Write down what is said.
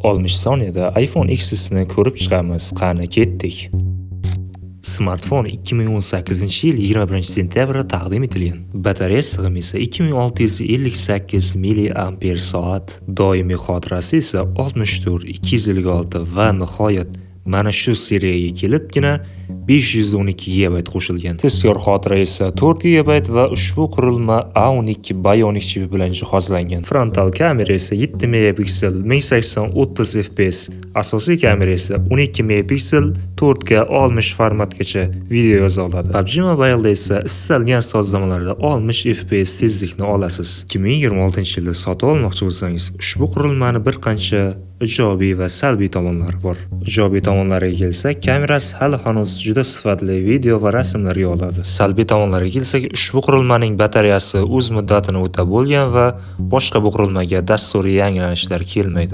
60 soniyada iPhone XS'ni ko'rib chiqamiz. Qani ketdik. Smartfon 2018-yil 21-sentyabrda taqdim etilgan. Batareya sig'imi esa 2658 mAh. Doimiy xotirasi esa 64, 256 va nihoyat mana shu seriyaga kelibgina 512 GB qo'shilgan. Tezkor xotira esa 4 GB va ushbu qurilma A12 Bionic chipi bilan jihozlangan. Frontal kamera esa 7 megapiksel 1080-30 fps, asosiy kamera esa 12 megapiksel 4K 60 formatgacha video yoza oladi. PUBG Mobile'da esa istalgan sozlamalarda 60 fps tezlikni olasiz. 2026-yilda sotib olmoqchi bo'lsangiz, ushbu qurilmani bir qancha ijobiy va salbiy tomonlari bor. Ijobiy tomonlariga kelsak, kamerasi hali hanuz juda sifatli video va rasmlarga oladi. Salbiy tomonlariga kelsak, ushbu qurilmaning batareyasi o'z muddatini o'tab bo'lgan va boshqa bu qurilmaga dasturiy yangilanishlar kelmaydi.